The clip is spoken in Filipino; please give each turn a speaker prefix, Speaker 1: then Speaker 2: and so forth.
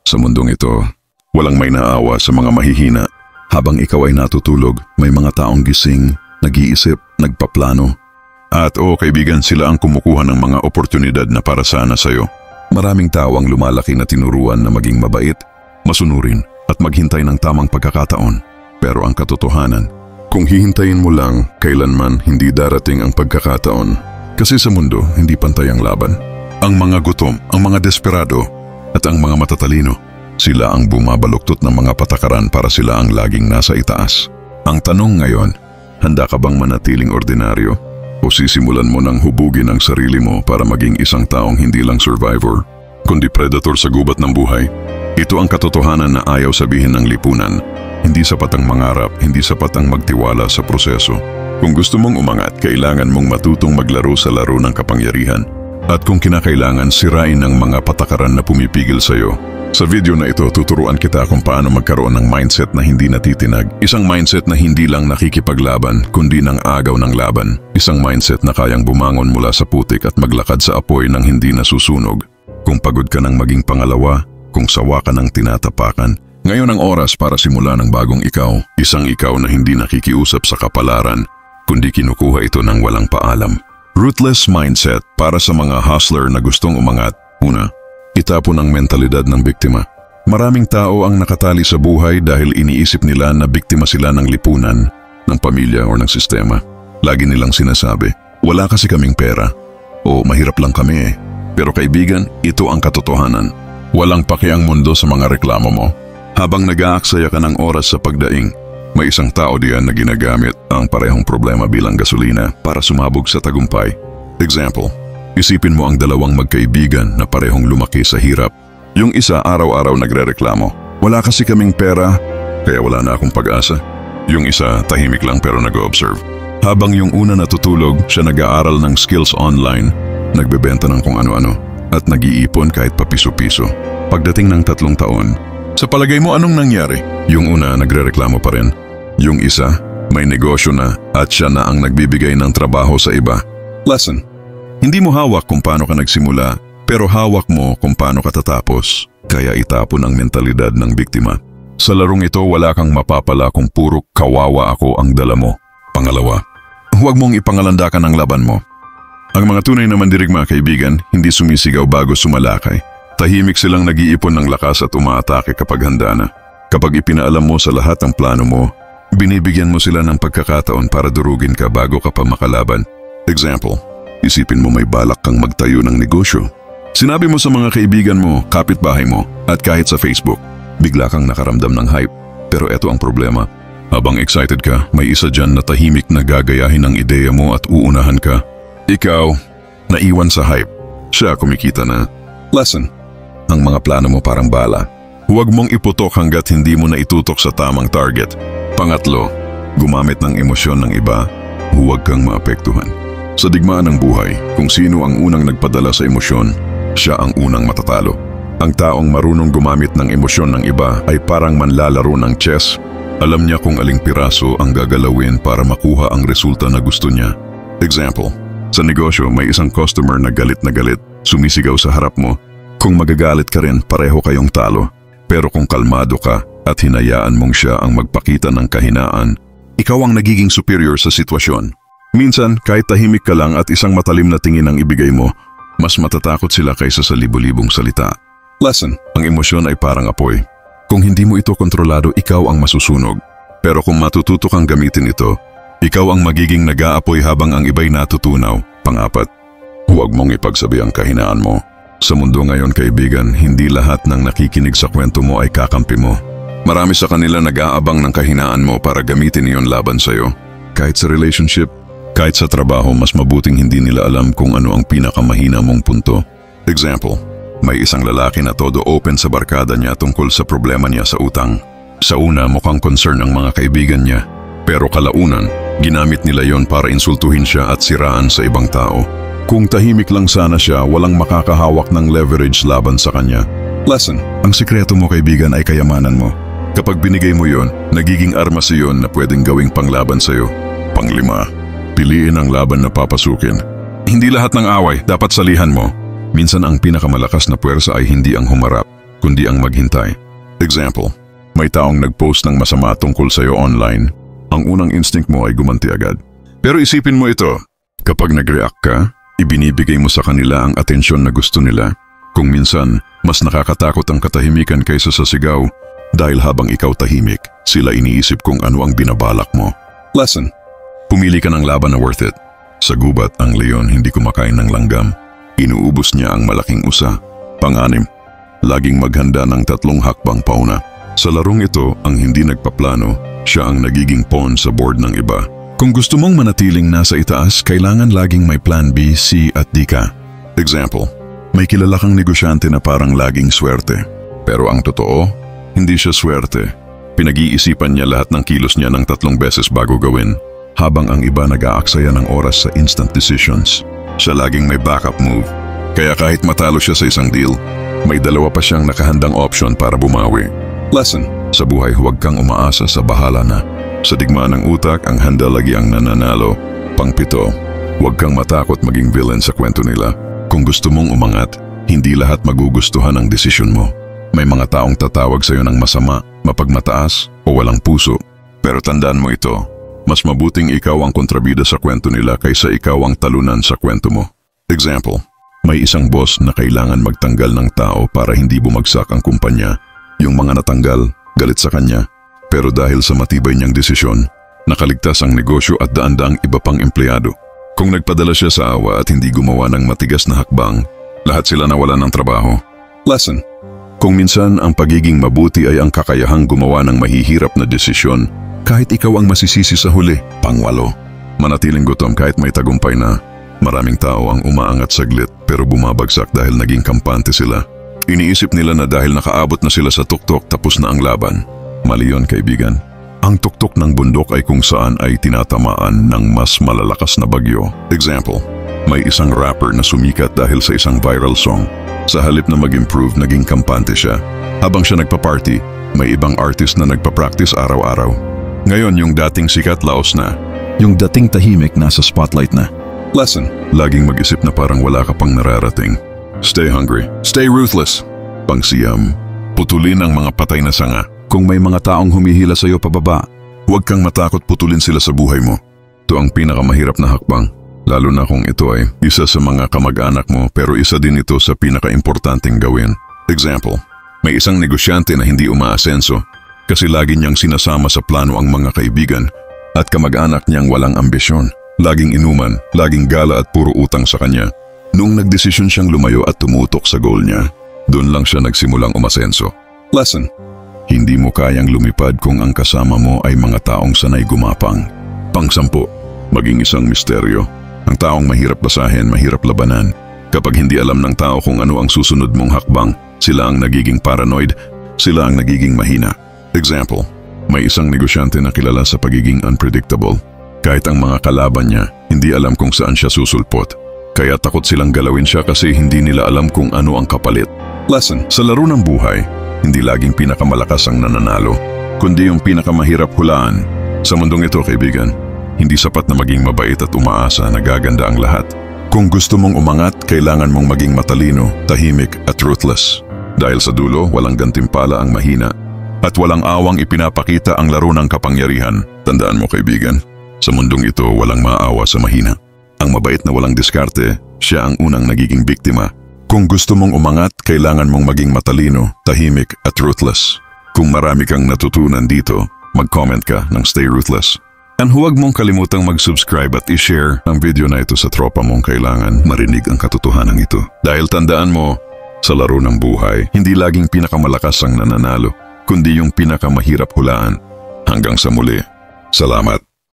Speaker 1: Sa mundong ito, walang may naawa sa mga mahihina. Habang ikaw ay natutulog, may mga taong gising, nag-iisip, nagpaplano. At kaibigan, sila ang kumukuha ng mga oportunidad na para sana sa'yo. Maraming tao ang lumalaki na tinuruan na maging mabait, masunurin at maghintay ng tamang pagkakataon. Pero ang katotohanan, kung hihintayin mo lang, kailanman hindi darating ang pagkakataon. Kasi sa mundo, hindi pantay ang laban. Ang mga gutom, ang mga desperado, at ang mga matatalino, sila ang bumabaluktot ng mga patakaran para sila ang laging nasa itaas. Ang tanong ngayon, handa ka bang manatiling ordinaryo? O sisimulan mo nang hubugin ang sarili mo para maging isang taong hindi lang survivor, kundi predator sa gubat ng buhay? Ito ang katotohanan na ayaw sabihin ng lipunan. Hindi sapat ang mangarap, hindi sapat ang magtiwala sa proseso. Kung gusto mong umangat, kailangan mong matutong maglaro sa laro ng kapangyarihan. At kung kinakailangan, sirain ang mga patakaran na pumipigil sa'yo. Sa video na ito, tuturuan kita kung paano magkaroon ng mindset na hindi natitinag. Isang mindset na hindi lang nakikipaglaban, kundi ng agaw ng laban. Isang mindset na kayang bumangon mula sa putik at maglakad sa apoy ng hindi nasusunog. Kung pagod ka ng maging pangalawa, kung sawa ka ng tinatapakan, ngayon ang oras para simula ng bagong ikaw. Isang ikaw na hindi nakikiusap sa kapalaran, kundi kinukuha ito ng walang paalam. Ruthless mindset para sa mga hustler na gustong umangat. Una, itapon ang mentalidad ng biktima. Maraming tao ang nakatali sa buhay dahil iniisip nila na biktima sila ng lipunan, ng pamilya o ng sistema. Lagi nilang sinasabi, wala kasi kaming pera. O mahirap lang kami eh. Pero kaibigan, ito ang katotohanan. Walang paki ang mundo sa mga reklamo mo. Habang nag-aaksaya ka ng oras sa pagdaing, may isang tao diyan na ginagamit ang parehong problema bilang gasolina para sumabog sa tagumpay. Example, isipin mo ang dalawang magkaibigan na parehong lumaki sa hirap. Yung isa araw-araw nagrereklamo, wala kasi kaming pera, kaya wala na akong pag-asa. Yung isa tahimik lang pero nag-observe. Habang yung una natutulog, siya nag-aaral ng skills online, nagbebenta ng kung ano-ano, at nag-iipon kahit papiso-piso. Pagdating ng 3 taon, sa palagay mo anong nangyari? Yung una nagrereklamo pa rin. Yung isa, may negosyo na at siya na ang nagbibigay ng trabaho sa iba. Lesson. Hindi mo hawak kung paano ka nagsimula, pero hawak mo kung paano ka tatapos. Kaya itapon ang mentalidad ng biktima. Sa larong ito, wala kang mapapala kung puro kawawa ako ang dala mo. Pangalawa, huwag mong ipangalandakan ang laban mo. Ang mga tunay na mandirigma, kaibigan, hindi sumisigaw bago sumalakay. Tahimik silang nag-iipon ng lakas at umaatake kapag handa na. Kapag ipinaalam mo sa lahat ang plano mo, binibigyan mo sila ng pagkakataon para durugin ka bago ka pa makalaban. Example, isipin mo may balak kang magtayo ng negosyo. Sinabi mo sa mga kaibigan mo, kapitbahay mo, at kahit sa Facebook, bigla kang nakaramdam ng hype. Pero eto ang problema. Habang excited ka, may isa dyan na tahimik na gagayahin ang ideya mo at uunahan ka. Ikaw, naiwan sa hype. Siya kumikita na. Lesson. Ang mga plano mo parang bala. Huwag mong iputok hanggat hindi mo na itutok sa tamang target. Pangatlo, gumamit ng emosyon ng iba. Huwag kang maapektuhan. Sa digmaan ng buhay, kung sino ang unang nagpadala sa emosyon, siya ang unang matatalo. Ang taong marunong gumamit ng emosyon ng iba ay parang manlalaro ng chess. Alam niya kung aling piraso ang gagalawin para makuha ang resulta na gusto niya. Example, sa negosyo may isang customer na galit, sumisigaw sa harap mo. Kung magagalit ka rin, pareho kayong talo. Pero kung kalmado ka at hinayaan mong siya ang magpakita ng kahinaan, ikaw ang nagiging superior sa sitwasyon. Minsan, kahit tahimik ka lang at isang matalim na tingin ang ibigay mo, mas matatakot sila kaysa sa libo-libong salita. Lesson. Ang emosyon ay parang apoy. Kung hindi mo ito kontrolado, ikaw ang masusunog. Pero kung matututo kang gamitin ito, ikaw ang magiging nag-aapoy habang ang iba'y natutunaw. Pang-apat, huwag mong ipagsabi ang kahinaan mo. Sa mundo ngayon, kaibigan, hindi lahat ng nakikinig sa kwento mo ay kakampi mo. Marami sa kanila nag-aabang ng kahinaan mo para gamitin iyon laban sa'yo. Kahit sa relationship, kahit sa trabaho, mas mabuting hindi nila alam kung ano ang pinakamahina mong punto. Example, may isang lalaki na todo open sa barkada niya tungkol sa problema niya sa utang. Sa una, mukhang concern ang mga kaibigan niya. Pero kalaunan, ginamit nila yon para insultuhin siya at siraan sa ibang tao. Kung tahimik lang sana siya, walang makakahawak ng leverage laban sa kanya. Lesson. Ang sikreto mo, kaibigan, ay kayamanan mo. Kapag binigay mo yon, nagiging armas iyon na pwedeng gawing panglaban sa'yo. Panglima, piliin ang laban na papasukin. Hindi lahat ng away dapat salihan mo. Minsan ang pinakamalakas na puwersa ay hindi ang humarap, kundi ang maghintay. Example, may taong nag-post ng masama tungkol sa'yo online. Ang unang instinct mo ay gumanti agad. Pero isipin mo ito, kapag nag-react ka, ibinibigay mo sa kanila ang atensyon na gusto nila. Kung minsan, mas nakakatakot ang katahimikan kaysa sa sigaw dahil habang ikaw tahimik, sila iniisip kung ano ang binabalak mo. Lesson. Pumili ka ng laban na worth it. Sa gubat, ang leon hindi kumakain ng langgam. Inuubos niya ang malaking usa. Pang-anim, laging maghanda ng 3 hakbang pauna. Sa larong ito, ang hindi nagpaplano, siya ang nagiging pawn sa board ng iba. Kung gusto mong manatiling nasa itaas, kailangan laging may plan B, C at D ka. Example, may kilala kang negosyante na parang laging swerte. Pero ang totoo, hindi siya swerte. Pinag-iisipan niya lahat ng kilos niya ng 3 beses bago gawin, habang ang iba nag-aaksaya ng oras sa instant decisions. Siya laging may backup move. Kaya kahit matalo siya sa isang deal, may 2 pa siyang nakahandang option para bumawi. Lesson. Sa buhay, huwag kang umaasa sa bahala na. Sa digmaan ng utak, ang handa lagi ang nananalo. Pang-7, huwag kang matakot maging villain sa kwento nila. Kung gusto mong umangat, hindi lahat magugustuhan ang desisyon mo. May mga taong tatawag sa'yo ng masama, mapagmataas o walang puso. Pero tandaan mo ito, mas mabuting ikaw ang kontrabida sa kwento nila kaysa ikaw ang talunan sa kwento mo. Example, may isang boss na kailangan magtanggal ng tao para hindi bumagsak ang kumpanya. Yung mga natanggal, galit sa kanya. Pero dahil sa matibay niyang desisyon, nakaligtas ang negosyo at daan-daang iba pang empleyado. Kung nagpadala siya sa awa at hindi gumawa ng matigas na hakbang, lahat sila nawalan ng trabaho. Lesson. Kung minsan ang pagiging mabuti ay ang kakayahang gumawa ng mahihirap na desisyon, kahit ikaw ang masisisi sa huli. Pang-8, manatiling gutom kahit may tagumpay na. Maraming tao ang umaangat saglit pero bumabagsak dahil naging kampante sila. Iniisip nila na dahil nakaabot na sila sa tuktok tapos na ang laban. Mali yun, kaibigan. Ang tuktok ng bundok ay kung saan ay tinatamaan ng mas malalakas na bagyo. Example, may isang rapper na sumikat dahil sa isang viral song. Sa halip na mag-improve, naging kampante siya. Habang siya nagpa-party, may ibang artist na nagpa-practice araw-araw. Ngayon, yung dating sikat laos na. Yung dating tahimik nasa spotlight na. Lesson. Laging mag-isip na parang wala ka pang nararating. Stay hungry. Stay ruthless. Pang-siyam, putulin ang mga patay na sanga. Kung may mga taong humihila sa iyo pababa, huwag kang matakot putulin sila sa buhay mo. Ito ang pinakamahirap na hakbang. Lalo na kung ito ay isa sa mga kamag-anak mo pero isa din ito sa pinaka-importanting gawin. Example, may isang negosyante na hindi umaasenso kasi lagi niyang sinasama sa plano ang mga kaibigan at kamag-anak niyang walang ambisyon. Laging inuman, laging gala at puro utang sa kanya. Noong nagdesisyon siyang lumayo at tumutok sa goal niya, doon lang siya nagsimulang umasenso. Lesson. Hindi mo kayang lumipad kung ang kasama mo ay mga taong sanay gumapang. Pang-10, maging isang misteryo. Ang taong mahirap basahin, mahirap labanan. Kapag hindi alam ng tao kung ano ang susunod mong hakbang, sila ang nagiging paranoid, sila ang nagiging mahina. Example, may isang negosyante na kilala sa pagiging unpredictable. Kahit ang mga kalaban niya, hindi alam kung saan siya susulpot. Kaya takot silang galawin siya kasi hindi nila alam kung ano ang kapalit. Lesson. Sa laro ng buhay, hindi laging pinakamalakas ang nananalo, kundi yung pinakamahirap hulaan. Sa mundong ito, kaibigan, hindi sapat na maging mabait at umaasa na gaganda ang lahat. Kung gusto mong umangat, kailangan mong maging matalino, tahimik at ruthless. Dahil sa dulo, walang gantimpala ang mahina. At walang awang ipinapakita ang laro ng kapangyarihan. Tandaan mo, kaibigan, sa mundong ito walang maawa sa mahina. Ang mabait na walang diskarte, siya ang unang nagiging biktima. Kung gusto mong umangat, kailangan mong maging matalino, tahimik at ruthless. Kung marami kang natutunan dito, mag-comment ka ng Stay Ruthless. And huwag mong kalimutang mag-subscribe at i-share ang video na ito sa tropa mong kailangan marinig ang katotohanan ito. Dahil tandaan mo, sa laro ng buhay, hindi laging pinakamalakas ang nananalo, kundi yung pinakamahirap hulaan. Hanggang sa muli, salamat.